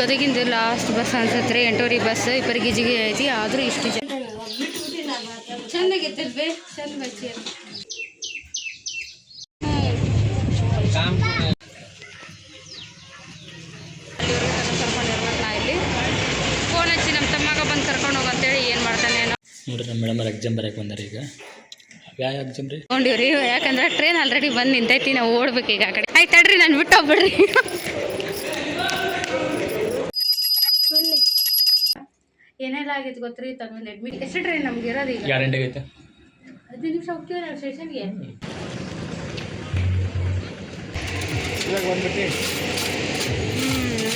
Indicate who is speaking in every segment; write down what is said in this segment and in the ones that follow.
Speaker 1: ಗದಗಿಂದ last bus ಅನ್ಸತ್ರಿ 8:30 bus ಇಬ್ಬರಿಗೆ ಜಿಗಿ ಐತಿ ಆದರೂ ಇಷ್ಟು ಚಂದಾಗಿತ್ತಲ್ವೇ ಚಂದ ಬಚ್ಚಿ ನಾ ಇಲ್ಲಿ ಫೋನ್ ಹಚ್ಚಿ ನಮ್ಮ ತಮ್ಮಾಗ ಬಂದು ಕರ್ಕೊಂಡು ಹೋಗಂತೇಳಿ ಏನು ಮಾಡ್ತಾನೆ
Speaker 2: ನೋಡ್ರಿ ನಮ್ಮ ಮೇಡಮ್ ಎಕ್ಸಾಮ್ ಬರಕ್ಕೆ ಬಂದಾರ ಈಗ ಯಾವ ಎಕ್ಸಾಮ್ ರೀ
Speaker 1: ತೊಗೊಂಡಿವ್ರಿ ಯಾಕಂದ್ರೆ ಟ್ರೈನ್ ಆಲ್ರೆಡಿ ಬಂದು ನಿಂತೈತಿ ನಾವು ಓಡ್ಬೇಕು ಈಗ ಆ ಕಡೆ ಆಯ್ತು ತಡ್ರಿ ನಾನು ಬಿಟ್ಟು ಹೋಗ್ಬಿಡ್ರಿ ಏನೆಲ್ಲ ಆಗೈತೆ ಗೊತ್ತ್ರಿ ತಗೊಂಡು ಅಡ್ಮಿಟ್ ಎಷ್ಟು ಟ್ರೈನ್ ನಮ್ಗೆ ಇರೋದು ಈಗ
Speaker 2: ಗ್ಯಾರಂಟಿ ಐತೆ
Speaker 1: 15 ನಿಮಿಷ ಹೋಗ್ತೀವಿ ನಾವು ಸ್ಟೇಷನ್ಗೆ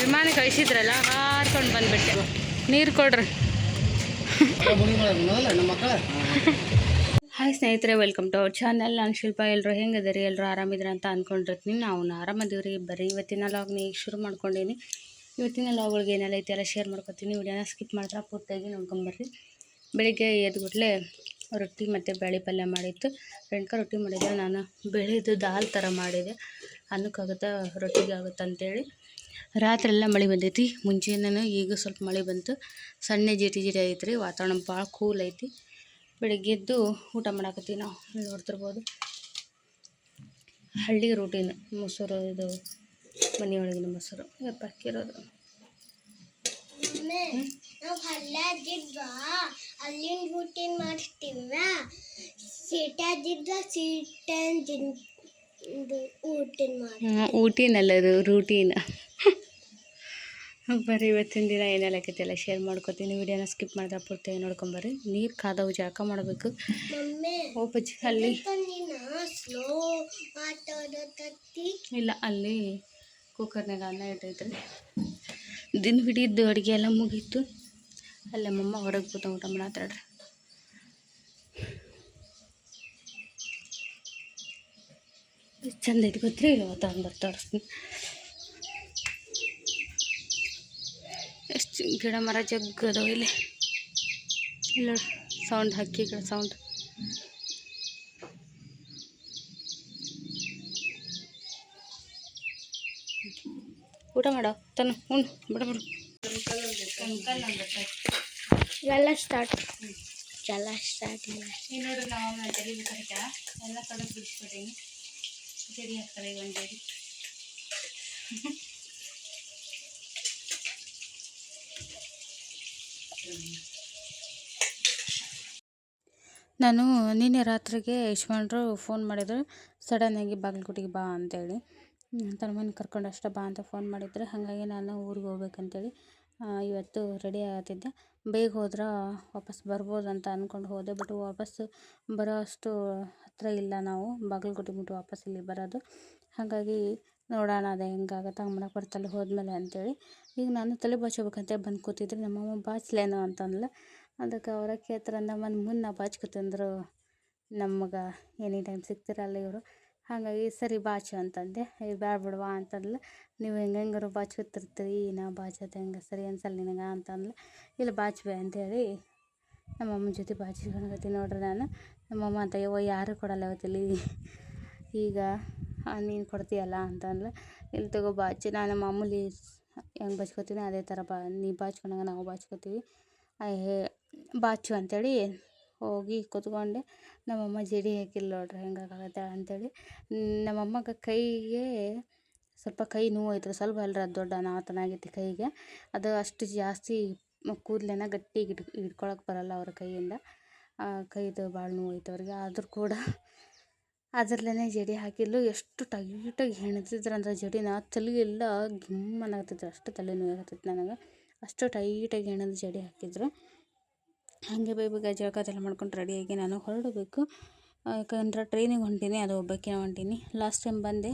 Speaker 1: ವಿಮಾನ ಕಳಿಸಿದ್ರಲ್ಲ ಹಾರ್ಕೊಂಡು ಬಂದ್ಬಿಟ್ಟೆ ನೀರು ಕೊಡ್ರಿ ಹಾಯ್ ಸ್ನೇಹಿತರೆ, ವೆಲ್ಕಮ್ ಟು ಅವರ್ ಚಾನಲ್. ನಾನು ಶಿಲ್ಪ. ಎಲ್ಲರೂ ಹೆಂಗದಿರಿ? ಎಲ್ಲರೂ ಆರಾಮಿದ್ರೆ ಅಂತ ಅಂದ್ಕೊಂಡಿರ್ತೀನಿ. ನಾವು ಆರಾಮದೀವ್ರಿ. ಬರೀ ಇವತ್ತಿನ ಲಾಗ್ನ ಈಗ ಶುರು ಮಾಡ್ಕೊಂಡೀನಿ. ಇವತ್ತಿನ ಲಾಗ್ಗಳಿಗೆ ಏನೆಲ್ಲ ಐತೆ ಎಲ್ಲ ಶೇರ್ ಮಾಡ್ಕೊತೀನಿ. ವಿಡಿಯೋನ ಸ್ಕಿಪ್ ಮಾಡಿದ್ರೆ ಪೂರ್ತಿಯಾಗಿ ನೋಡ್ಕೊಂಬರ್ರಿ. ಬೆಳಿಗ್ಗೆ ಎದ್ಗುಟ್ಲೆ ರೊಟ್ಟಿ ಮತ್ತು ಬೇಳೆ ಪಲ್ಯ ಮಾಡಿತ್ತು. ಫ್ರೆಂಡ್ಕ ರೊಟ್ಟಿ ಮಾಡಿದ್ದೆ, ನಾನು ಬೆಳೆದು ದಾಲ್ ಥರ ಮಾಡಿದೆ. ಅನ್ನಕ್ಕಾಗುತ್ತೆ ರೊಟ್ಟಿಗೆ ಆಗುತ್ತೆ ಅಂತೇಳಿ. ರಾತ್ರೆಲ್ಲ ಮಳೆ ಬಂದೈತಿ. ಮುಂಚೆನೇ ಈಗ ಸ್ವಲ್ಪ ಮಳೆ ಬಂತು. ಸಣ್ಣ ಜಿಟಿ ಐತ್ರಿ. ವಾತಾವರಣ ಭಾಳ ಕೂಲ್ ಐತಿ. ಬೆಳಿಗ್ಗೆ ಎದ್ದು ಊಟ ಮಾಡಾಕತ್ತೀವಿ ನಾವು. ನೋಡ್ತಿರ್ಬೋದು ಹಳ್ಳಿ ರೂಟೀನ್. ಮೊಸರು, ಇದು ಮನೆಯೊಳಗಿನ ಮೊಸರು ಹಾಕಿರೋದು.
Speaker 3: ನಾವು ಹಳ್ಳದಿದ್ವಾ ಅಲ್ಲಿನ ರೂಟೀನ್ ಮಾಡ್ತೀವ,
Speaker 1: ಊಟಿನಲ್ಲದು ರೂಟೀನ್. ಬರ್ರಿ ಇವತ್ತಿನ ದಿನ ಏನೆಲ್ಲ ಆಕೈತಿ ಎಲ್ಲ ಶೇರ್ ಮಾಡ್ಕೊತೀನಿ. ವಿಡಿಯೋನ ಸ್ಕಿಪ್ ಮಾಡಿದ್ರೆ ಪೂರ್ತಿಯಾಗಿ ನೋಡ್ಕೊಂಬರ್ರಿ. ನೀರು ಕಾದವು, ಜಾಕ ಮಾಡಬೇಕು. ಓಪಜ್ಜಿ ಅಲ್ಲಿ ಇಲ್ಲ, ಅಲ್ಲಿ ಕುಕ್ಕರ್ನಾಗ ಅನ್ನ ಇಟ್ಟೈತ್ರಿ. ದಿನ ಹಿಡಿದ್ದು ಅಡುಗೆ ಎಲ್ಲ ಮುಗೀತು. ಅಲ್ಲ ಮಮ್ಮ ಹೊರಗೆ ಕೂತ ಊಟ ಮಾಡತ್ತಾಳ್ರಿ. ಎಷ್ಟು ಚಂದ ಐತಿ ಗೊತ್ತ್ರಿ. ಇವತ್ತು ತೋರಿಸ್ತೀನಿ. ಎಷ್ಟು ಗಿಡ ಮರ ಜಗ್ಗದವು ಇಲ್ಲಿ. ಇಲ್ಲ ಸೌಂಡ್, ಹಕ್ಕಿ ಗಿಡ ಸೌಂಡ್. ಊಟ ಮಾಡೋ ತನ್ನ ಉಣ್ಣು ಬಿಡ.
Speaker 3: ಎಲ್ಲ ಸ್ಟಾರ್ಟ್ ಇಲ್ಲ.
Speaker 1: ಈಗ ನೋಡ್ರಿ, ನಾವು ತೆಗಿಬೇಕಾಯ್ತಾ ಎಲ್ಲ ಕಡೆ ಬಿಡಿಸ್ಬಿಟ್ಟೀನಿ. ಜಡಿ ಹಾಕ್ತಾರೆ ಈಗ ಒಂದು ಜಡಿ. ನಾನು ನಿನ್ನೆ ರಾತ್ರಿಗೆ ಯಶ್ವಂಡ್ರು ಫೋನ್ ಮಾಡಿದ್ರು. ಸಡನ್ನಾಗಿ ಬಾಗಲಕೋಟೆಗೆ ಬಾ ಅಂತೇಳಿ, ತನ್ನ ಮನೆ ಕರ್ಕೊಂಡು ಅಷ್ಟೇ ಬಾ ಅಂತ ಫೋನ್ ಮಾಡಿದ್ರು. ಹಾಗಾಗಿ ನಾನು ಊರಿಗೆ ಹೋಗ್ಬೇಕಂತೇಳಿ ಇವತ್ತು ರೆಡಿ ಆಗತ್ತಿದ್ದೆ. ಬೇಗ ಹೋದ್ರೆ ವಾಪಸ್ ಬರ್ಬೋದು ಅಂತ ಅಂದ್ಕೊಂಡು ಹೋದೆ. ಬಟ್ ವಾಪಸ್ ಬರೋ ಅಷ್ಟು ಹತ್ತಿರ ಇಲ್ಲ ನಾವು. ಬಾಗಲಕೋಟೆ ಬಿಟ್ಟು ವಾಪಸ್ ಇಲ್ಲಿ ಬರೋದು. ಹಾಗಾಗಿ ನೋಡೋಣ ಅದೇ ಹೆಂಗಾಗತ್ತೆ, ಹಂಗೆ ಮಾಡಕ್ಕೆ ಬರ್ತಲ್ಲಿ ಹೋದ್ಮೇಲೆ ಅಂತೇಳಿ. ಈಗ ನಾನು ತಲೆ ಬಾಚ್ಕೋಬೇಕಂತ ಬಂದು ಕೂತಿದ್ರೆ ನಮ್ಮಮ್ಮ ಬಾಚ್ಲೇನೋ ಅಂತಂದ್ಲು. ಅದಕ್ಕೆ ಅವರ ಕೇಳ್ತಾರಂದ ಮುಂದೆ ಬಾಚ್ಕೊತಂದ್ರು. ನಮಗೆ ಎನಿ ಟೈಮ್ ಸಿಗ್ತಿರಲ್ಲ ಇವರು. ಹಾಗಾಗಿ ಸರಿ ಬಾಚು ಅಂತಂದೆ. ಬ್ಯಾಡ ಬಿಡುವ ಅಂತಂದ್ಲು. ನೀವು ಹೆಂಗಾರು ಬಾಚ್ಕೊತಿರ್ತೀರಿ, ನಾ ಬಾಚೋದು ಹೆಂಗೆ ಸರಿ ಅನ್ಸಲ್ಲ ನಿನಗೆ ಅಂತಂದ್ಲು. ಇಲ್ಲ ಬಾಚ್ಬೆ ಅಂತೇಳಿ ನಮ್ಮಮ್ಮನ ಜೊತೆ ಬಾಚಿಸ್ಕೊಳಕತ್ತೀನಿ ನೋಡ್ರಿ ನಾನು. ನಮ್ಮಮ್ಮ ಅಂತ ಯವ್ವ ಯಾರು ಕೊಡಲ್ಲ ಇವತ್ತಿಲ್ಲಿ, ಈಗ ನೀನು ಕೊಡ್ತೀಯಲ್ಲ ಅಂತಂದ್ಲು. ಇಲ್ಲಿ ತಗೋ ಬಾಚಿ. ನಾನು ಮಾಮೂಲಿ ಹೆಂಗೆ ಬಾಚ್ಕೊತೀನಿ ಅದೇ ಥರ ನೀ ಬಾಚ್ಕೊಂಡಾಗ ನಾವು ಬಾಚ್ಕೊತೀವಿ. ಬಾಚು ಅಂಥೇಳಿ ಹೋಗಿ ಕೂತ್ಕೊಂಡೆ. ನಮ್ಮಮ್ಮ ಜಡಿ ಹಾಕಿಲ್ಲ ನೋಡ್ರಿ ಹೆಂಗಾಗತ್ತೆ ಅಂಥೇಳಿ. ನಮ್ಮಮ್ಮಗೆ ಕೈಗೆ ಸ್ವಲ್ಪ ಕೈ ನೋವು ಐತ್ರಿ. ಸ್ವಲ್ಪ ಅಲ್ರಿ, ಅದು ದೊಡ್ಡ ಅನಾಹುತನಾಗೈತಿ ಕೈಗೆ. ಅದು ಅಷ್ಟು ಜಾಸ್ತಿ ಕೂದಲೇನ ಗಟ್ಟಿಗೆ ಹಿಡ್ಕೊಳಕ್ಕೆ ಬರಲ್ಲ ಅವ್ರ ಕೈಯಿಂದ. ಕೈದು ಭಾಳ ನೋವು ಐತೆ ಅವ್ರಿಗೆ. ಆದರೂ ಕೂಡ ಅದರಲ್ಲೇ ಜಡಿ ಹಾಕಿದ್ಲು. ಎಷ್ಟು ಟೈಟಾಗಿ ಹೆಣ್ತಿದ್ರಂದ್ರೆ ಜಡಿನ ತಲೆ ಎಲ್ಲ ಗಿಮ್ಮನಾಗ್ತಿದ್ರು. ಅಷ್ಟು ತಲೆ ನೋವು ಆಗತ್ತೈತಿ ನನಗೆ. ಅಷ್ಟು ಟೈಟಾಗಿ ಹೆಣದು ಜಡಿ ಹಾಕಿದ್ರು. ಹಾಗೆ ಬೇಗ ಜಳಕ ಮಾಡ್ಕೊಂಡು ರೆಡಿಯಾಗಿ ನಾನು ಹೊರಡಬೇಕು. ಯಾಕಂದ್ರೆ ಟ್ರೈನಿಗೆ ಹೊಂಟೀನಿ, ಅದು ಒಬ್ಬಾಕಿನ ಹೊಂಟೀನಿ. ಲಾಸ್ಟ್ ಟೈಮ್ ಬಂದೆ,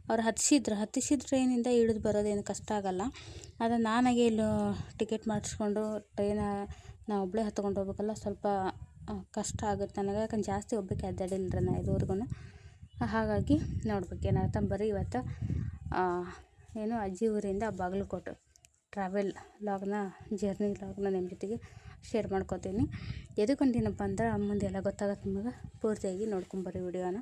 Speaker 1: ಅವ್ರು ಹತ್ತಿಸಿದ ಟ್ರೈನಿಂದ ಇಳಿದು ಬರೋದೇನು ಕಷ್ಟ ಆಗೋಲ್ಲ. ಆದರೆ ನಾನಾಗೆ ಇಲ್ಲಿ ಟಿಕೆಟ್ ಮಾಡಿಸ್ಕೊಂಡು ನಾ ಒಬ್ಬಳೇ ಹತ್ಕೊಂಡು ಹೋಗ್ಬೇಕಲ್ಲ, ಸ್ವಲ್ಪ ಕಷ್ಟ ಆಗುತ್ತೆ ನನಗೆ. ಯಾಕಂದ್ರೆ ಜಾಸ್ತಿ ಒಬ್ಬಕ್ಕೆ ಅಡ್ಡಾಡಿಲ್ರಿ ನಾ ಇದುವರೆಗೂ. ಹಾಗಾಗಿ ನೋಡ್ಬೇಕು ಏನಾಗುತ್ತೆ. ಬರೀ ಇವತ್ತು ಏನು ಅಜ್ಜಿ ಊರಿಂದ ಬಾಗಲಕೋಟೆ ಟ್ರಾವೆಲ್ ಜರ್ನಿ ಲಾಗ್ನ ನಿಮ್ಮ ಜೊತೆಗೆ ಶೇರ್ ಮಾಡ್ಕೊತೀನಿ. ಎದಕ್ಕಂತೀನಪ್ಪ ಅಂದ್ರೆ ಮುಂದೆ ಎಲ್ಲ ಗೊತ್ತಾಗತ್ತೆ ನಿಮಗೆ. ಪೂರ್ತಿಯಾಗಿ ನೋಡ್ಕೊಂಬರ್ರಿ ವಿಡಿಯೋನ.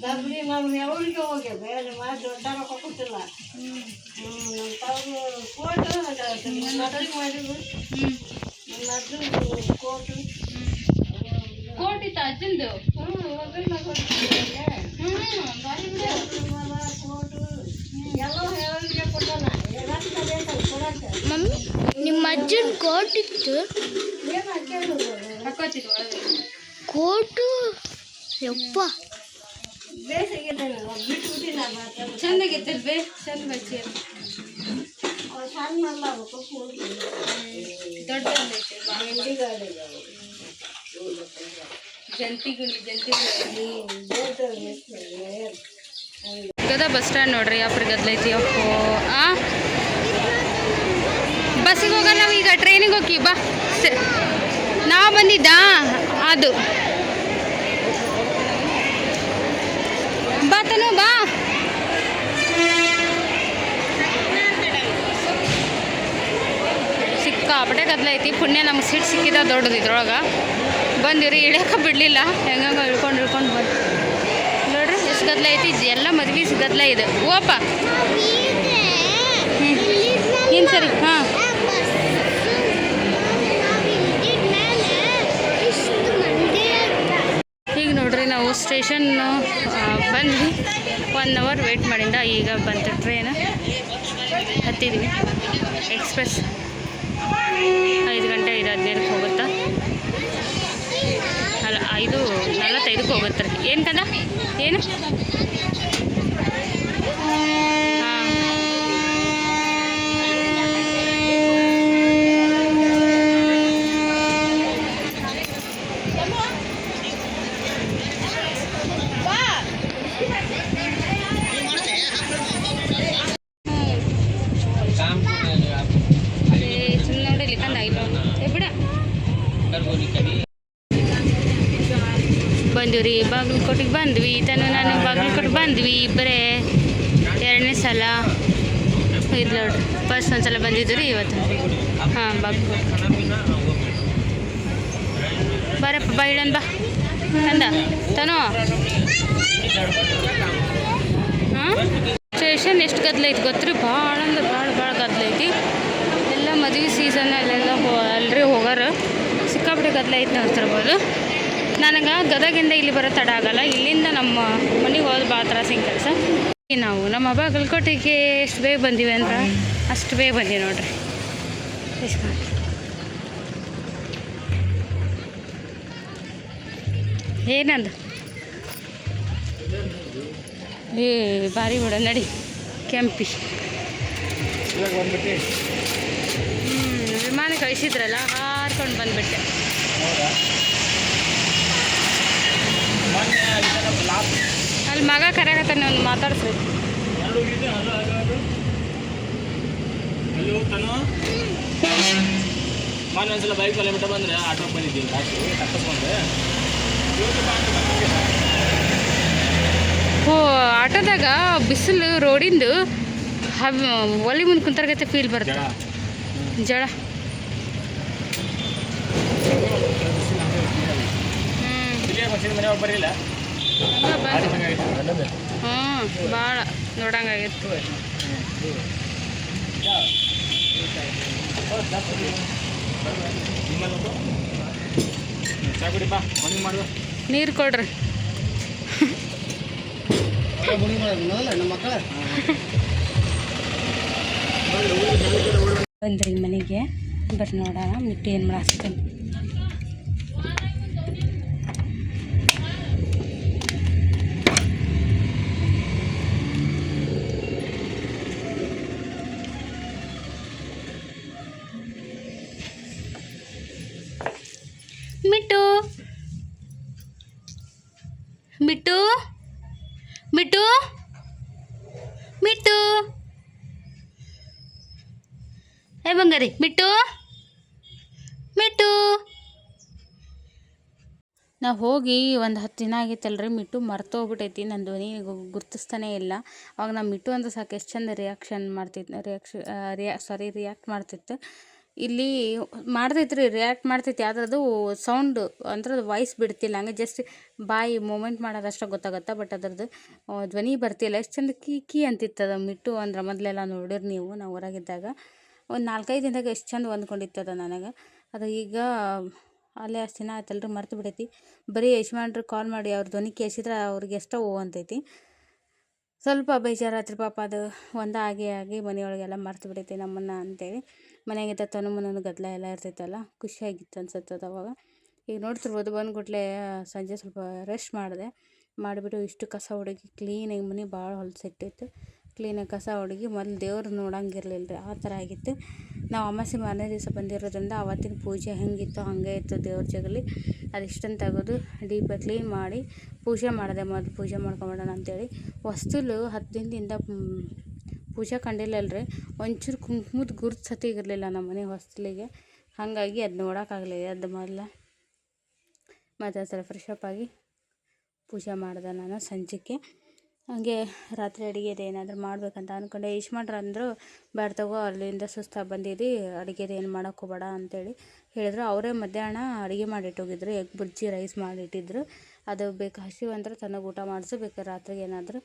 Speaker 3: ಡಬ್ರಿ ನಮ್ಮ ಯಾವಳಿಗೆ ಹೋಗಿ ಬೇರೆ ಮಾಡಿ ದೊಡ್ಡ ರೊಕ್ಕ ಕೊಟ್ಟಿಲ್ಲ ಕೋಟು ಮದ್ರಿಗೆ ಮಾಡಿದ್ರು ಮದ್ರಿಗೆ ಕೋಟು
Speaker 1: ಕೋಟಿತ್ತು ಅಜ್ಜಂದು.
Speaker 3: ಮಗನ ಕೋಟು ಎಲ್ಲ ಯಾವಳಿಗೆ ಕೊಟ್ಟಲ್ಲ ಮಮ್ಮಿ ನಿಮ್ಮ ಅಜ್ಜನ ಕೋಟ್ ಇತ್ತು ಕೋಟು ಯಪ್ಪ
Speaker 1: ಚಂದಾಗಿತ್ತಲ್ ಬೇ ಚಂದ ಬಚ್ಚಿ
Speaker 3: ಸಣ್ಣ
Speaker 1: ದೊಡ್ಡ ಜಂತಿಗುಳಿ ಗದಗ ಬಸ್ ಸ್ಟ್ಯಾಂಡ್ ನೋಡ್ರಿ ಯಾಪ್ರ ಗದ್ಲೈತಿ ಅಪ್ಪೋ ಆ ಬಸ್ಸಿಗೆ ಹೋಗಲ್ಲ ನಾವು ಈಗ ಟ್ರೈನಿಗೆ ಹೋಗಿ ಬಾ ನಾವು ಬಂದಿದ್ದ ಅದು ಬಾ ತನು ಬಾ ಸಿಕ್ಕಾಪಟ್ಟೆ ಗದ್ಲೈತಿ ಪುಣ್ಯ ನಮ್ಗೆ ಸೀಟ್ ಸಿಕ್ಕಿದ ದೊಡ್ಡದು ಇದ್ರೊಳಗೆ ಬಂದಿವ್ರಿ ಇಳ್ಯಾಕ ಬಿಡಲಿಲ್ಲ ಹೆಂಗಂಗ ಇಳ್ಕೊಂಡು ಬಂದು ನೋಡ್ರಿ ಎಷ್ಟು ಗದ್ಲ ಐತಿ ಎಲ್ಲ ಮದ್ವೆ ಗದ್ಲ ಇದೆ ಓಪ ಏನು ಸರಿ ಹಾಂ ಈಗ ನೋಡ್ರಿ ನಾವು ಸ್ಟೇಷನ್ ಬಂದ್ವಿ 1 ಅವರ್ ವೇಟ್ ಮಾಡಿಂದ ಈಗ ಬಂತು ಟ್ರೈನ್ ಹತ್ತಿದ್ವಿ ಎಕ್ಸ್ಪ್ರೆಸ್ 5 ಗಂಟೆ 5:15 ಹೋಗುತ್ತಾ ಅಲ್ಲ 5:45 ಹೋಗುತ್ತೆ ರೀ ಏನು ಕಂದ ಏನು ಸುಮ್ಮನೆ ನೋಡಿ ಕಂದ ಆಯ್ತು ಬಿಡ ಬಂದ್ವಿ ರೀ ಬಾಗಲಕೋಟೆಗೆ ಬಂದ್ವಿ ನಾನು ಬಾಗಲಕೋಟೆ ಬಂದ್ವಿ ಇಬ್ಬರೇ 2ನೇ ಸಲ ಇದು ನೋಡ್ರಿ ಫಸ್ಟ್ ಒಂದ್ಸಲ ಬಂದಿದ್ದು ರೀ ಇವತ್ತು ಹಾಂ ಬಾಗಲಕೋಟೆ ಬರಪ್ಪ ಬಾ ಇಡನ್ ಬಾ ಕಂದ ತನೋ ಹಾಂ ಸ್ಟೇಷನ್ ಎಷ್ಟು ಗದ್ಲೈತಿ ಗೊತ್ತ್ರಿ ಭಾಳ ಅಂದ್ರೆ ಭಾಳ ಗದ್ಲೈತಿ ಎಲ್ಲ ಮದುವೆ ಸೀಸನಲ್ಲೆಲ್ಲ ಅಲ್ರಿ ಹೋಗಾರ ಸಿಕ್ಕಾಪಟ್ಟೆ ಗದ್ಲೈತಿ ನೋಡ್ತಿರ್ಬೋದು ನನಗೆ ಗದಗಿಂದ ಇಲ್ಲಿ ಬರೋ ತಡ ಆಗಲ್ಲ ಇಲ್ಲಿಂದ ನಮ್ಮ ಮನೆಗೆ ಹೋದ ಭಾಳ ತ್ರಾಸಿನ ಕೆಲಸ ನಾವು ನಮ್ಮ ಬಾಗಲಕೋಟೆಗೆ ಎಷ್ಟು ಬೇಗ ಬಂದೀವಿ ಅಂದ್ರೆ ಅಷ್ಟು ಬೇಗ ಬಂದೀವಿ ನೋಡ್ರಿ ಏನಂದ ಭಾರಿ ಬಿಡ ನಡಿ ಕೆಂಪಿ ವಿಮಾನ ಕಳಿಸಿದ್ರಲ್ಲ ಹಾರ್ಕೊಂಡು ಬಂದುಬಿಟ್ಟೆ ಅಲ್ಲಿ ಮಗ ಕರೆಯಕತ್ತಾನೆ ಒಂದು ಮಾತಾಡ್ಸ್ರಿ
Speaker 2: ಒಂದ್ಸಲ ಬೈಕ್ ಕಿಲೋಮೀಟರ್ ಬಂದರೆ ಆಟೋಗೆ ಬಂದಿದ್ದೀವಿ ತಪ್ಪಿಸ್ಕೊಂಡೆ
Speaker 1: ಓ ಆಟೋದಾಗ ಬಿಸಿಲು ರೋಡಿಂದು ಒಲಿ ಮುಂದೆ ಕುಂತಾರ್ಗತ್ತೆ ಫೀಲ್ ಬರುತ್ತೆ ಜಳ
Speaker 2: ಬರಲಿಲ್ಲ
Speaker 1: ಹ್ಞೂ ಭಾಳ ನೋಡಂಗಾಗಿತ್ತು ನೀರು ಕೊಡ್ರಿ ಬಂದ್ರಿ ಮನೆಗೆ ಬರ್ರಿ ನೋಡೋಣ ಮಿಟ್ಟಿ ಏನು ಮಾಡಾಕ್ತೇನೆ ಮಿಟ್ಟು ಮಿಟ್ಟು ಮಿಟ್ಟು ಮಿಟ್ಟು ಏ ಬಂಗಾರಿ ಮಿಟ್ಟು ಮಿಟ್ಟು ನಾವು ಹೋಗಿ ಒಂದು 10 ದಿನ ಆಗೈತಲ್ರಿ. ಮಿಟ್ಟು ಮರ್ತೋಗ್ಬಿಟ್ಟೈತಿ. ನನ್ನ ಧ್ವನಿ ಗುರ್ತಿಸ್ತಾನೇ ಇಲ್ಲ. ಅವಾಗ ನಾವು ಮಿಟ್ಟು ಅಂದ್ರೆ ಸಾಕು ಎಷ್ಟು ಚಂದ ರಿಯಾಕ್ಷನ್ ಮಾಡ್ತಿತ್ತು, ರಿಯಾಕ್ಟ್ ಮಾಡ್ತಿತ್ತು. ಇಲ್ಲಿ ಮಾಡ್ತೈತ್ರಿ, ರಿಯಾಕ್ಟ್ ಮಾಡ್ತೈತಿ. ಆದ್ರೆ ಅದು ಸೌಂಡು ಅಂದ್ರೆ ಅದು ವಾಯ್ಸ್ ಬಿಡ್ತಿಲ್ಲ. ಹಂಗೆ ಜಸ್ಟ್ ಬಾಯಿ ಮೂಮೆಂಟ್ ಮಾಡೋದಷ್ಟೇ ಗೊತ್ತಾಗತ್ತೆ. ಬಟ್ ಅದ್ರದ್ದು ಧ್ವನಿ ಬರ್ತಿಲ್ಲ. ಎಷ್ಟು ಚಂದ ಕೀ ಕೀ ಅಂತಿತ್ತು ಅದು ಮಿಟ್ಟು ಅಂದ್ರೆ. ಮೊದಲೆಲ್ಲ ನೋಡಿರಿ ನೀವು, ನಾವು ಹೊರಗಿದ್ದಾಗ ಒಂದು 4-5 ದಿನದಾಗ ಎಷ್ಟು ಚಂದ ಹೊಂದ್ಕೊಂಡಿತ್ತದ ನನಗೆ. ಅದು ಈಗ ಅಲ್ಲೇ ಅಷ್ಟು ದಿನ ಆಯ್ತಲ್ರಿ, ಮರ್ತು ಬಿಡೈತಿ. ಬರೀ ಯಜಮಾನ್ರು ಕಾಲ್ ಮಾಡಿ ಅವ್ರ ಧ್ವನಿ ಕೇಳಿಸಿದ್ರೆ ಅವ್ರಿಗೆ ಎಷ್ಟೋ ಅಂತೈತಿ. ಸ್ವಲ್ಪ ಬೇಜಾರಾತ್ರಿ ಪಾಪ. ಅದು ಆಗಿ ಮನೆಯೊಳಗೆಲ್ಲ ಮರ್ತು ಬಿಡೈತಿ ನಮ್ಮನ್ನು ಅಂತೇಳಿ. ಮನೆಯಾಗಿದ್ದ ತನು ಮನನು ಗದ್ದಲ ಎಲ್ಲ ಇರ್ತೈತಲ್ಲ, ಖುಷಿಯಾಗಿತ್ತು ಅನ್ಸುತ್ತದ ಅವಾಗ. ಈಗ ನೋಡ್ತಿರ್ಬೋದು ಬಂದ್ಬಿಟ್ಲೆ ಸಂಜೆ ಸ್ವಲ್ಪ ರೆಸ್ಟ್ ಮಾಡಿಬಿಟ್ಟು ಇಷ್ಟು ಕಸ ಹೊಡಗಿ ಕ್ಲೀನಾಗಿ ಮನೆ ಭಾಳ ಹೊಲಸಿಟ್ಟಿತ್ತು. ಕ್ಲೀನಾಗಿ ಕಸ ಹೊಡಗಿ ಮೊದಲು ದೇವ್ರು ನೋಡಂಗಿರಲಿಲ್ಲ ರೀ, ಆ ಥರ ಆಗಿತ್ತು. ನಾವು ಅಮಾವಾಸ್ಯೆ ಮಾರನೇ ದಿವಸ ಬಂದಿರೋದ್ರಿಂದ ಅವತ್ತಿನ ಪೂಜೆ ಹೆಂಗಿತ್ತು ಹಾಗೆ ಇತ್ತು ದೇವ್ರ ಜಗಲಿ. ಅದಿಷ್ಟನ್ನು ತೆಗೆದು ದೀಪ ಕ್ಲೀನ್ ಮಾಡಿ ಪೂಜೆ ಮಾಡಿದೆ. ಮೊದಲು ಪೂಜೆ ಮಾಡ್ಕೊಂಬಿಡೋಣ ಅಂತೇಳಿ. ಹೊಸ್ತಲು 10 ದಿನದಿಂದ ಪೂಜೆ ಕಂಡಿಲ್ಲಲ್ರಿ. ಒಂಚೂರು ಕುಂಕುಮದ ಗುರ್ತು ಸತಿ ಇರಲಿಲ್ಲ ನಮ್ಮ ಮನೆ ಹೊಸ್ತಲಿಗೆ. ಹಾಗಾಗಿ ಅದು ನೋಡೋಕ್ಕಾಗಲಿಲ್ಲ. ಅದು ಮೊದಲು ಮತ್ತು ಸ್ವಲ್ಪ ಫ್ರೆಶಪ್ ಆಗಿ ಪೂಜೆ ಮಾಡಿದೆ ನಾನು ಸಂಜೆಗೆ. ಹಾಗೆ ರಾತ್ರಿ ಅಡುಗೆದು ಏನಾದರೂ ಮಾಡ್ಬೇಕಂತ ಅಂದ್ಕೊಂಡೆ. ಯಜಮಾನ್ರು ಅಂದರು, ಬೇಡ ತಗೋ, ಅಲ್ಲಿಂದ ಸುಸ್ತಾಗಿ ಬಂದಿದ್ದು, ಅಡುಗೆದು ಏನು ಮಾಡೋಕೆ ಹೋಗಬೇಡ ಅಂತೇಳಿ ಹೇಳಿದ್ರು. ಅವರೇ ಮಧ್ಯಾಹ್ನ ಅಡುಗೆ ಮಾಡಿಟ್ಟೋಗಿದ್ರು. ಎಗ್ ಬುರ್ಜಿ ರೈಸ್ ಮಾಡಿಟ್ಟಿದ್ರು. ಅದು ಬೇಕು ಹಸಿವು ಅಂದ್ರೆ ತನಗೆ ಊಟ ಮಾಡಿಸು, ಬೇಕು ರಾತ್ರಿಗೆ ಏನಾದರೂ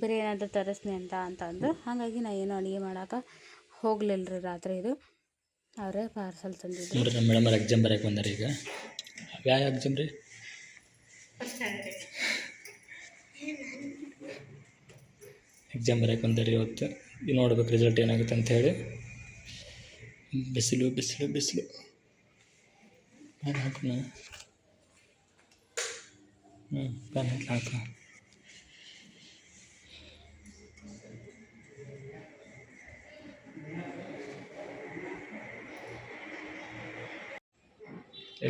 Speaker 1: ಬೇರೆ ಏನಾದರೂ ತರಿಸ್ನಿ ಅಂತಂದು. ಹಾಗಾಗಿ ನಾ ಏನೋ ಅಡುಗೆ ಮಾಡೋಕೆ ಹೋಗಲಿಲ್ಲ ರೀ ರಾತ್ರಿ. ಇದು ಅವರೇ ಪಾರ್ಸಲ್ ತಂದಿದ್ರು.
Speaker 2: ನೋಡಿರಿ ನಮ್ಮ ಮೇಡಮ್ ಎಕ್ಸಾಮ್ ಬರೆಯಕ್ಕೆ ಬಂದಾರೆ ಈಗ. ಯಾವ ಎಕ್ಸಾಮ್ ರೀ? ಎಕ್ಸಾಮ್ ಬರೆಯಕ್ಕೆ ಬಂದಾರೆ ಇವತ್ತು. ನೋಡ್ಬೇಕು ರಿಸಲ್ಟ್ ಏನಾಗುತ್ತೆ ಅಂಥೇಳಿ. ಬಿಸಿಲು ಬಿಸಿಲು ಬಿಸಿಲು. ಪ್ಯಾನ್ ಹಾಕೋಣ. ಪ್ಯಾನ್ ಹಾಕ.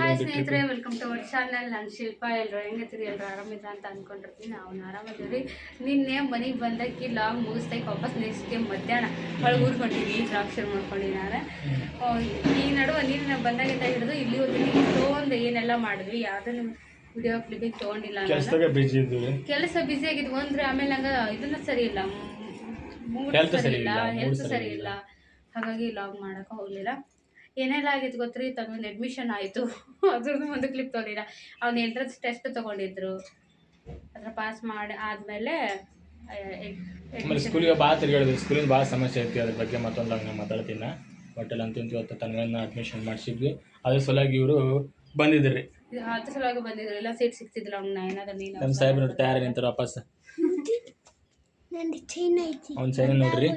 Speaker 1: ಹಾಯ್ ಸ್ನೇಹಿತರೆ, ವೆಲ್ಕಮ್ ಟು ಅವರ್ ಚಾನಲ್. ನಾನು ಶಿಲ್ಪಾ. ಎಲ್ಲರೂ ಹೆಂಗತ್ತೀರಿ? ಎಲ್ಲರೂ ಆರಾಮಿದ್ರ ಅಂತ ಅಂದ್ಕೊಂಡಿರ್ತೀನಿ. ನಾವು ಆರಾಮಿದ್ದೀವಿ. ನಿನ್ನೆ ಮನೆಗೆ ಬಂದಕ್ಕೆ ಲಾಗ್ ಮುಗಿಸ್ದಕ್ಕೆ ವಾಪಸ್ ನೆಕ್ಸ್ಟ್ ಡೇ ಮಧ್ಯಾಹ್ನ ಒಳಗೆ ಊರ್ಕೊಂಡಿದ್ದೀನಿ. ದ್ರಾಕ್ಷಿ ಮಾಡ್ಕೊಂಡು ನಾನು ಈ ನಡುವೆ ನೀರಿನ ಬಂದಾಗಿಂದ ಹಿಡಿದು ಇಲ್ಲಿವರೆಗೂ ಇಷ್ಟೊಂದು ಏನೆಲ್ಲ ಮಾಡಿದ್ವಿ. ಯಾವುದನ್ನು ವಿಡಿಯೋ ಕ್ಲಿಪ್ಪಿಗೆ ತೊಗೊಂಡಿಲ್ಲ. ಕೆಲಸ ಬ್ಯುಸಿ ಆಗಿದ್ವು ಅಂದರೆ ಆಮೇಲೆ ನಂಗೆ ಇದನ್ನು ಸರಿ ಇಲ್ಲ, ಹೆಲ್ತ್ ಸರಿ ಇಲ್ಲ. ಹಾಗಾಗಿ ಲಾಗ್ ಮಾಡೋಕೆ ಹೋಗಲಿಲ್ಲ. ಏನೆಲ್ಲ ಆಗಿತ್ತು ಗೊತ್ತ್ರಿ? ತಗೊಂಡು ಅಡ್ಮಿಷನ್ ಆಯಿತು. ಅದ್ರದ್ದು ಒಂದು ಕ್ಲಿಪ್ ತೊಗೊಂಡಿಲ್ಲ. ಅವ್ನು ಎಂಟ್ರೆನ್ಸ್ ಟೆಸ್ಟ್ ತೊಗೊಂಡಿದ್ರು. ಅದ್ರ ಪಾಸ್ ಮಾಡಿ ಆದಮೇಲೆ
Speaker 2: ಸ್ಕೂಲಿಗೆ ತಿರುಗಾಡಿದ್ವಿ. ಸ್ಕೂಲಿಂದ ಭಾಳ ಸಮಸ್ಯೆ ಐತಿ. ಅದ್ರ ಬಗ್ಗೆ ಮತ್ತೊಂದು ಹಂಗೆ ಮಾತಾಡ್ತೀನಿ. ಒಟ್ಟಲ್ಲಿ ಅಂತೂ ಇವತ್ತು ತನಗನ್ನ ಅಡ್ಮಿಷನ್ ಮಾಡಿಸಿದ್ವಿ. ಅದ್ರ ಸಲುವಾಗಿ ಇವರು ಬಂದಿದ್ರಿ.
Speaker 1: ಅದ್ರ ಸಲುವಾಗಿ ಬಂದಿದ್ರು. ಎಲ್ಲ ಸೀಟ್ ಸಿಗ್ತಿದ್ದಿಲ್ಲ ಅವ್ನು. ಏನಾದ್ರು ನೀನು
Speaker 2: ನಮ್ಮ ಸಾಹೇಬ್ರು ತಯಾರಿ ನಿಂತಾರೆ ವಾಪಸ್. ಅವ್ನು ಚೈನ ನೋಡ್ರಿ.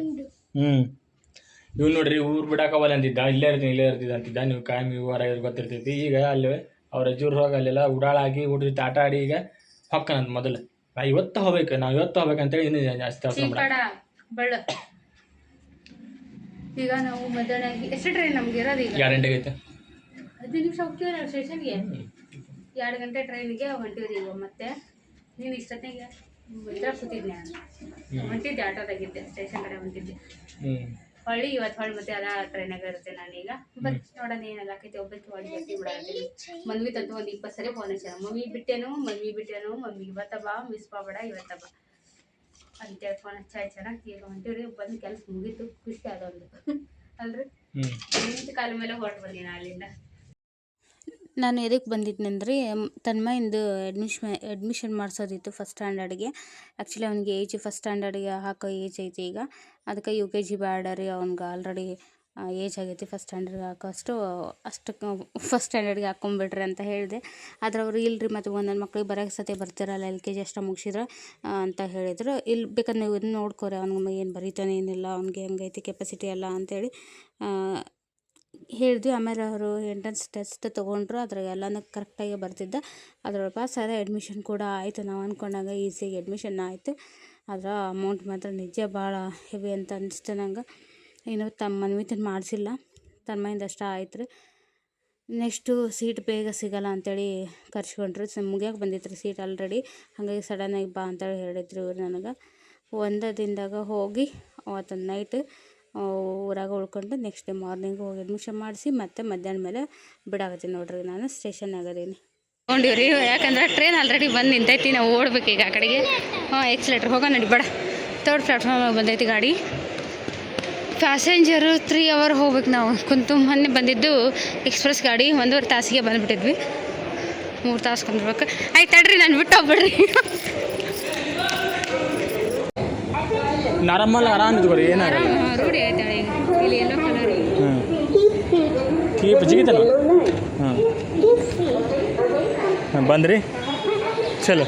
Speaker 2: ಇವ್ನು ನೋಡ್ರಿ, ಊರು ಬಿಡಾಕವಲ್ಲ ಅಂತಿದ್ದ. ಇಲ್ಲೇ ಇರ್ತಿದ್ದ ಅಂತಿದ್ದ. ನೀವು ಕಾಯಂ ಹೊರಗೆ ಗೊತ್ತಿರ್ತೈತಿ. ಈಗ ಅಲ್ಲಿ ಅವ್ರ ಅಜ್ಜೂರು ಹೋಗಿ ಅಲ್ಲೆಲ್ಲ ಉಡಾಳಾಗಿ ಹುಡ್ರಿ ಆಟ ಆಡಿ ಈಗ ಹೊಕ್ಕನಂತ. ಮೊದಲು ನಾವು ಇವತ್ತು ಹೋಗ್ಬೇಕಂತೇಳಿ ಇನ್ನೂ ಜಾಸ್ತಿ
Speaker 1: ಬಳ್ಳ. ಈಗ ನಾವು ಮಧ್ಯಾಹ್ನ ಎಷ್ಟು ಟ್ರೈನ್ ನಮ್ಗೆ ಇರೋದು? ಈಗ
Speaker 2: 2 ಗಂಟೆಗೆ ಐತೆ.
Speaker 1: 15 ನಿಮಿಷ ಹೋಗ್ತೀವಿ ನಾವು ಸ್ಟೇಷನ್ಗೆ. 2 ಗಂಟೆ ಟ್ರೈನಿಗೆ ಹೊಂಟಿವ್ರಿ ಈಗ. ಮತ್ತೆ ನೀನು ಇಷ್ಟೊತ್ತಿಗೆ ಇದ್ರ ಕೂತಿದ್ದೆ, ಹೊಂಟಿದ್ದೆ ಆಟೋದಾಗಿದ್ದೆ, ಸ್ಟೇಷನ್ ಕಡೆ ಹೊಂಟಿದ್ದೆ. ಇವತ್ತು ಮತ್ತೆ ಅದ ಟ್ರೈನಾಗ ಇರುತ್ತೆ ನಾನೀಗ. ಬಟ್ ನೋಡೋಣ ಏನೆಲ್ಲ ಆಕೈತಿ. ಒಬ್ಬಕ್ಕೆ ಹೊಳ್ಳಿ ಗಟ್ಟಿ ಬಿಡಾತೀನಿ. ಮನ್ವಿ ತಂತು ಒಂದು 20 ಸರಿ ಫೋನ್ ಹಚ್ಚಾರ. ಮಮ್ಮಿ ಬಿಟ್ಟೇನು, ಮಮ್ಮಿ ಇವತ್ತ ಬಾ, ಮಿಸ್ ಮಾಡಬೇಡ, ಇವತ್ತ ಬಾ ಅಂತೇಳಿ ಫೋನ್ ಹಚ್ಚಾರ. ಈಗ ಹೊಂಟಿವ್ರಿ. ಬಂದು ಕೆಲಸ ಮುಗೀತು. ಖುಷಿ ಅದೊಂದು ಅಲ್ರಿ. ನಿಂತ ಕಾಲ ಮೇಲೆ ಹೊರಟು ಬಂದಿನ ಅಲ್ಲಿಂದ. ನಾನು ಎದಕ್ಕೆ ಬಂದಿದ್ನಂದ್ರೆ ತನ್ಮಯಿಂದ ಅಡ್ಮಿಷನ್ ಮಾಡಿಸೋದಿತ್ತು ಫಸ್ಟ್ ಸ್ಟ್ಯಾಂಡರ್ಡ್ಗೆ. ಆ್ಯಕ್ಚುಲಿ ಅವ್ನಿಗೆ ಏಜ್ ಫಸ್ಟ್ ಸ್ಟ್ಯಾಂಡರ್ಡ್ಗೆ ಹಾಕೋ ಏಜ್ ಐತಿ ಈಗ. ಅದಕ್ಕೆ UKG ಬೇಡ ರೀ, ಅವ್ನಿಗೆ ಆಲ್ರೆಡಿ ಏಜ್ ಆಗೈತಿ. ಫಸ್ಟ್ ಸ್ಟ್ಯಾಂಡರ್ಡ್ಗೆ ಹಾಕೋಷ್ಟು ಫಸ್ಟ್ ಸ್ಟ್ಯಾಂಡರ್ಡ್ಗೆ ಹಾಕ್ಕೊಂಬಿಡ್ರಿ ಅಂತ ಹೇಳಿದೆ. ಆದ್ರೆ ಅವರು ಇಲ್ಲರಿ, ಮತ್ತು ಒಂದೊಂದು ಮಕ್ಳಿಗೆ ಬರೋಕ್ಕೆ ಸತಿ ಬರ್ತಿರಲ್ಲ, LKG ಅಷ್ಟು ಮುಗಿಸಿದ್ರೆ ಅಂತ ಹೇಳಿದರು. ಇಲ್ಲಿ ಬೇಕಾದ್ರೆ ನೀವು ಇದನ್ನ ನೋಡ್ಕೊರಿ, ಅವ್ನಿಗೆ ಏನು ಬರೀತಾನೆ ಏನಿಲ್ಲ, ಅವ್ನಿಗೆ ಹೆಂಗೈತಿ ಕೆಪಾಸಿಟಿ ಎಲ್ಲ ಅಂತೇಳಿ ಹೇಳಿದ್ವಿ. ಆಮೇಲೆ ಅವರು ಎಂಟ್ರೆನ್ಸ್ ಟೆಸ್ಟ್ ತೊಗೊಂಡ್ರು. ಅದ್ರಾಗ ಎಲ್ಲನೂ ಕರೆಕ್ಟಾಗಿ ಬರ್ತಿದ್ದ. ಅದ್ರೊಳಗೆ ಪಾಸ್ ಆದ. ಅಡ್ಮಿಷನ್ ಕೂಡ ಆಯಿತು. ನಾವು ಅಂದ್ಕೊಂಡಾಗ ಈಸಿಯಾಗಿ ಅಡ್ಮಿಷನ್ ಆಯಿತು. ಆದ್ರೆ ಅಮೌಂಟ್ ಮಾತ್ರ ನಿಜ ಭಾಳ ಹೆವಿ ಅಂತ ಅನಿಸ್ತು ನಂಗೆ. ಇನ್ನು ಮನ್ವಿತನ ಮಾಡಿಸಿಲ್ಲ, ತನ್ಮಯಿಂದ ಅಷ್ಟ ಆಯ್ತು ರೀ. ನೆಕ್ಸ್ಟು ಸೀಟ್ ಬೇಗ ಸಿಗೋಲ್ಲ ಅಂಥೇಳಿ ಕರ್ಸ್ಕೊಂಡ್ರು. ಮುಗಿಯೋಕೆ ಬಂದಿತ್ತು ರೀ ಸೀಟ್ ಆಲ್ರೆಡಿ. ಹಾಗಾಗಿ ಸಡನ್ನಾಗಿ ಬಾ ಅಂತೇಳಿ ಹೇಳಿದ್ರು ಇವ್ರು ನನಗೆ. ಒಂದೇ ದಿನದಾಗ ಹೋಗಿ ಅವತ್ತೊಂದು ನೈಟ್ ಊರಾಗ ಉಳ್ಕೊಂಡು ನೆಕ್ಸ್ಟ್ ಡೇ ಮಾರ್ನಿಂಗ್ ಹೋಗಿ ಅಡ್ಮಿಷನ್ ಮಾಡಿಸಿ ಮತ್ತೆ ಮಧ್ಯಾಹ್ನ ಮೇಲೆ ಬಿಡಾಕತ್ತೀನಿ ನೋಡ್ರಿ. ನಾನು ಸ್ಟೇಷನ್ನಾಗ ಅದೀನಿ. ತೊಗೊಂಡಿವ್ರಿ, ಯಾಕಂದ್ರೆ ಟ್ರೈನ್ ಆಲ್ರೆಡಿ ಬಂದು ನಿಂತೈತಿ. ನಾವು ಓಡ್ಬೇಕು ಈಗ ಆ ಕಡೆಗೆ. ಎಕ್ಸಲೇಟ್ರ್ ಹೋಗೋಣ ನಡಿ ಬೇಡ. 3rd ಪ್ಲಾಟ್ಫಾರ್ಮ್ ಬಂದೈತಿ ಗಾಡಿ. ಪ್ಯಾಸೆಂಜರು 3 ಅವರ್ ಹೋಗ್ಬೇಕು ನಾವು. ಕುಂತು ಮೊನ್ನೆ ಬಂದಿದ್ದು ಎಕ್ಸ್ಪ್ರೆಸ್ ಗಾಡಿ 1.5 ತಾಸಿಗೆ ಬಂದುಬಿಟ್ಟಿದ್ವಿ. 3 ತಾಸು ಕುಂದ್ರಬೇಕು. ಆಯ್ತು ತಡ್ರಿ, ನಾನು ಬಿಟ್ಟು ಹೋಗ್ಬಿಡ್ರಿ.
Speaker 2: ನಾರಮ್ಮಲ್ಲ ಆರಾಮ್ ಇದ್ಕೋರಿ ಏನಾರ
Speaker 1: ರೂಢಿ ಆಯ್ತಾ ಈಗ. ಇಲ್ಲಿ ಎಲ್ಲೋ ಕಲರ್
Speaker 2: ಕೀಪ್ ಜಿಗಿತಲ್ಲ. ಬಂದ್ರಿ ಚಲೋ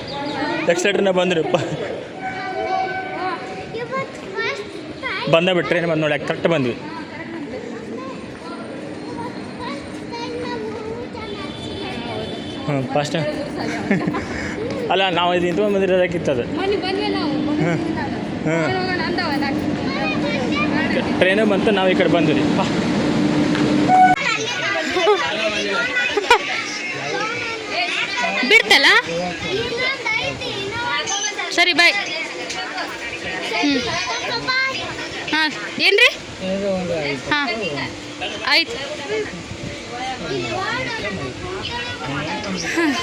Speaker 2: ಎಕ್ಸಲೇಟ್ರನ್ನ ಬಂದ್ರಿ ಬಂದೇ ಬಿಟ್ರೆ ಬಂದು ನೋಡಿ ಕರೆಕ್ಟ್ ಬಂದ್ವಿ. ಫಸ್ಟ್ ಅಲ್ಲ ನಾವು ಇದು ಇಂತ ಬಂದಿರೋದಕ್ಕಿತ್ತು ಅದು. ಟ್ರೈನು ಬಂತು, ನಾವು ಈ ಕಡೆ ಬಂದ್ವಿ ರೀ.
Speaker 1: ಬಿಡ್ತಲ್ಲ. ಸರಿ ಬಾಯ್. ಹಾಂ ಏನ್ರಿ? ಹಾಂ ಆಯ್ತು.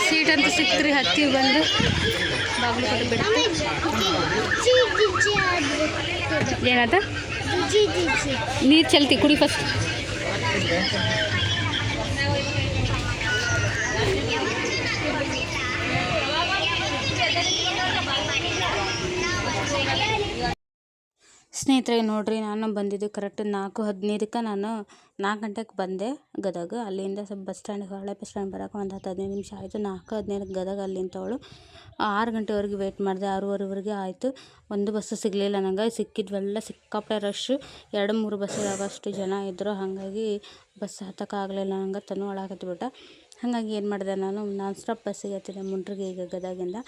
Speaker 1: ಸೀಟ್ ಅಂತ ಸಿಕ್ತ್ರಿ. ಹತ್ತಿ ಬಂದು ಬಾಗಿಲು ಕೊಟ್ಟು ಬಿಡ್ತು. ಏನಾದ? ನೀರು ಚಲ್ತಿ ಕುಡಿ ಫಸ್ಟ್. ಸ್ನೇಹಿತರೆ ನೋಡ್ರಿ, ನಾನು ಬಂದಿದ್ದು ಕರೆಕ್ಟ್ 4:15ಕ್ಕೆ. ನಾನು 4 ಗಂಟೆಗೆ ಬಂದೆ ಗದಗ. ಅಲ್ಲಿಂದ ಸ್ವಲ್ಪ ಬಸ್ ಸ್ಟ್ಯಾಂಡಿಗೆ, ಹಳೆ ಬಸ್ ಸ್ಟ್ಯಾಂಡ್ ಬರೋಕೆ ಒಂದು 10-15 ನಿಮಿಷ ಆಯಿತು. 4:15ಕ್ಕೆ ಗದಗ ಅಲ್ಲಿಂದವಳು 6 ಗಂಟೆವರೆಗೆ ವೆಯ್ಟ್ ಮಾಡಿದೆ. 6:15ವರೆಗೆ ಆಯಿತು. ಒಂದು ಬಸ್ಸು ಸಿಗಲಿಲ್ಲ ನನಗೆ. ಸಿಕ್ಕಿದ್ವೆಲ್ಲ ಸಿಕ್ಕಾಪಟ್ಟೆ ರಶ್ಶು. 2-3 ಬಸ್ ಅಷ್ಟು ಜನ ಇದ್ದರು. ಹಾಗಾಗಿ ಬಸ್ ಹತ್ತಕ್ಕಾಗಲಿಲ್ಲ ನಂಗೆ. ತನು ಒಳಗತ್ಬಿಟ್ಟ. ಹಾಗಾಗಿ ಏನು ಮಾಡಿದೆ, ನಾನು ನಾನ್ ಸ್ಟಾಪ್ ಬಸ್ಸಿಗೆ ಹತ್ತಿದೆ ಮುಂಡ್ರಿಗೆ. ಈಗ ಗದಗಿಂದ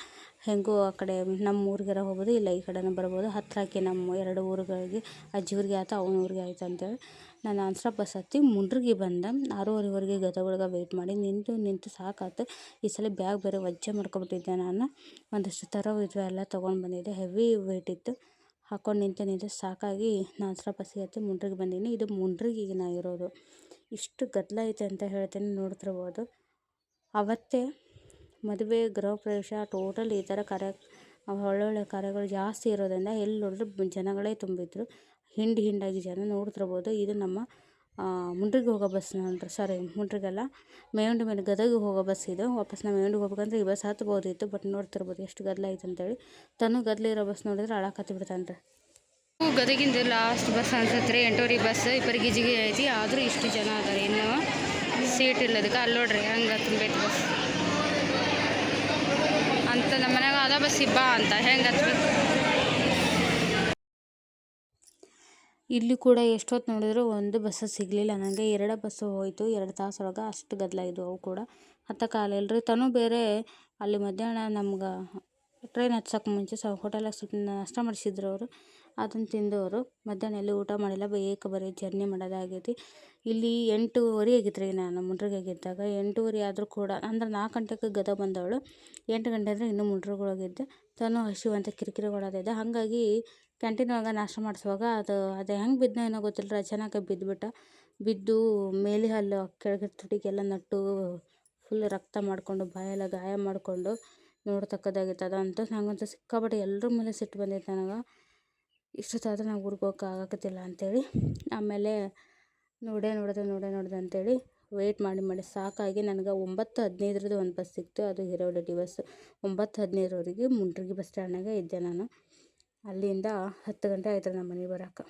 Speaker 1: ಹೆಂಗೂ ಆ ಕಡೆ ನಮ್ಮ ಊರಿಗೆರ ಹೋಗ್ಬೋದು, ಇಲ್ಲ ಈ ಕಡೆನೂ ಬರ್ಬೋದು. ಹತ್ತಿರಕ್ಕೆ ನಮ್ಮ 2 ಊರುಗಳಿಗೆ, ಅಜ್ಜಿ ಊರಿಗೆ ಆಯ್ತು, ಅವನ ಊರಿಗೆ ಆಯ್ತು ಅಂತೇಳಿ ನಾನು ನಾನ್ ಸ್ಟಾಪ್ ಬಸ್ ಹತ್ತಿ ಮುಂಡ್ರಿಗೆ ಬಂದೆ. 6:15ವರೆಗೆ ಗದಗೊಳಗೆ ವೆಯ್ಟ್ ಮಾಡಿ ನಿಂತು ಸಾಕಾಯ್ತು. ಈ ಸಲ ಬ್ಯಾಗ್ ಬೇರೆ ವಜ್ಜೆ ಮಾಡ್ಕೊಬಿಟ್ಟಿದ್ದೆ ನಾನು. ಒಂದಷ್ಟು ಥರವು ಇದ್ವು, ಎಲ್ಲ ತೊಗೊಂಡು ಬಂದಿದ್ದೆ. ಹೆವಿ ವೆಯ್ಟ್ ಇತ್ತು. ಹಾಕ್ಕೊಂಡು ನಿಂತು ಸಾಕಾಗಿ ನಾನ್ ಸ್ಟಾಪ್ ಬಸ್ಸಿಗೆ ಹತ್ತಿ ಮುಂಡ್ರಿಗೆ ಬಂದೀನಿ. ಇದು ಮುಂಡ್ರಿಗೆ ಈಗ ನಾ ಇರೋದು. ಇಷ್ಟು ಗದ್ದಲ ಐತೆ ಅಂತ ಹೇಳ್ತೀನಿ, ನೋಡ್ತಿರ್ಬೋದು. ಅವತ್ತೇ ಮದುವೆ, ಗೃಹ ಪ್ರವೇಶ, ಟೋಟಲ್ ಈ ಥರ ಒಳ್ಳೊಳ್ಳೆ ಕಾರ್ಯಗಳು ಜಾಸ್ತಿ ಇರೋದ್ರಿಂದ ಎಲ್ಲಿ ನೋಡಿದ್ರು ಜನಗಳೇ ತುಂಬಿದ್ರು. ಹಿಂಡಾಗಿ ಜನ ನೋಡ್ತಿರ್ಬೋದು. ಇದು ನಮ್ಮ ಮುಂಡ್ರಿಗೆ ಹೋಗೋ ಬಸ್ ನೋಡ್ರಿ. ಸಾರಿ, ಮುಂಡ್ರಿಗೆಲ್ಲ ಮೇವಂಡಿ ಮೇಲೆ ಗದಗಿಗೆ ಹೋಗೋ ಬಸ್ ಇದು. ವಾಪಸ್ ನಾವು ಮೇವಂಡಿಗೆ ಹೋಗ್ಬೇಕಂದ್ರೆ ಈ ಬಸ್ ಹತ್ಬೋದಿತ್ತು. ಬಟ್ ನೋಡ್ತಿರ್ಬೋದು ಎಷ್ಟು ಗದ್ದಲ ಐತೆ ಅಂತೇಳಿ. ತನು ಗದ್ದಲ ಇರೋ ಬಸ್ ನೋಡಿದ್ರೆ ಅಳಕತ್ತಿ ಬಿಡ್ತಾನ್ರಿ. ಗದಗಿಂದ ಲಾಸ್ಟ್ ಬಸ್ ಅನ್ಸತ್ತೆ ರೀ, 8:15 ಬಸ್. ಇಬ್ಬರಿಗೆ ಐತಿ, ಆದರೂ ಇಷ್ಟು ಜನ ಅದಾರೆ. ಇನ್ನೂ ಸೀಟ್ ಇಲ್ಲದಕ್ಕೆ ಅಲ್ಲಿ ನೋಡ್ರಿ ಹಂಗೆ ತುಂಬೈತಿ ಬಸ್ ಅಂತ. ನಮ್ಮ ಮನ್ಯಾಗ ಅದ ಬಸ್ ಬಾ ಅಂತ ಹೆಂಗೆ ಹತ್ಬೇಕು. ಇಲ್ಲಿ ಕೂಡ ಎಷ್ಟೊತ್ತು ನೋಡಿದ್ರು ಒಂದು ಬಸ್ ಸಿಗಲಿಲ್ಲ ನನಗೆ. 2 ಬಸ್ಸು ಹೋಯಿತು 2 ತಾಸೊಳಗೆ. ಅಷ್ಟು ಗದ್ದಲ ಇದ್ವು ಅವು ಕೂಡ. ಹತ್ತಕ್ಕಾಗಲಿಲ್ಲ ರೀ. ತನು ಬೇರೆ ಅಲ್ಲಿ ಮಧ್ಯಾಹ್ನ ನಮ್ಗೆ ಟ್ರೈನ್ ಹತ್ಸೋಕೆ ಮುಂಚೆ ಹೋಟೆಲಾಗ ಸ್ವಲ್ಪ ನಾಷ್ಟ ಮಾಡಿಸಿದ್ರು ಅವರು. ಅದನ್ನು ತಿಂದವರು ಮಧ್ಯಾಹ್ನ ಎಲ್ಲಿ ಊಟ ಮಾಡಿಲ್ಲ. ಬರೀ ಜರ್ನಿ ಮಾಡೋದಾಗೈತಿ. ಇಲ್ಲಿ 8:30 ಆಗಿತ್ತು ರೀ ನಾನು ಮುಂಡ್ರಿಗೆ ಇದ್ದಾಗ. 8:30 ಆದರೂ ಕೂಡ ಅಂದ್ರೆ 4 ಗಂಟೆಗೆ ಗದಗ ಬಂದವಳು. 8 ಗಂಟೆ ಅಂದರೆ ಇನ್ನೂ ಮುಂಡ್ರಿಗೊಳಗಿದ್ದೆ. ತನು ಹಸಿವಂತ ಕಿರಿಕಿರಿಗೊಳದಿದ್ದೆ. ಹಾಗಾಗಿ ಕ್ಯಾಂಟೀನ್ ಒಳಗೆ ನಾಷ್ಟ ಮಾಡಿಸುವಾಗ ಅದು ಹೆಂಗೆ ಬಿದ್ದನೋ ಏನೋ ಗೊತ್ತಿಲ್ಲ, ಅಚಾನಕ ಬಿದ್ದು ಮೇಲೆ ಹಲ್ಲು ಕೆಳಗೆ ತುಟಿಗೆಲ್ಲ ನಟ್ಟು ಫುಲ್ ರಕ್ತ ಮಾಡಿಕೊಂಡು ಬಾಯೆಲ್ಲ ಗಾಯ ಮಾಡಿಕೊಂಡು ನೋಡ್ತಕ್ಕದಾಗಿತ್ತು. ಅದಂತೂ ನಂಗಂತೂ ಸಿಕ್ಕಾಪಟ್ಟೆ ಎಲ್ಲರ ಮೇಲೆ ಸಿಟ್ಟು ಬಂದೈತೆ ನನಗೆ. ಇಷ್ಟೊತ್ತಾದರೂ ನಾವು ಊರಿಗೆ ಹೋಗೋಕೆ ಆಗಕತ್ತಿಲ್ಲ ಅಂಥೇಳಿ ಆಮೇಲೆ ನೋಡೇ ಅಂಥೇಳಿ ವೆಯ್ಟ್ ಮಾಡಿ ಸಾಕಾಗಿ ನನಗೆ 9:15 ಒಂದು ಬಸ್ ಸಿಕ್ತು. ಅದು ಹಿರೋಡೆಡ್ಡಿ ಬಸ್. 9:15ವರೆಗೆ ಮುಂಡ್ರಿಗೆ ಬಸ್ ಸ್ಟ್ಯಾಂಡ್ನಾಗ ಇದ್ದೆ ನಾನು. ಅಲ್ಲಿಂದ 10 ಗಂಟೆ ಆಯ್ತು ನಮ್ಮ ಮನೆಗೆ ಬರೋಕೆ.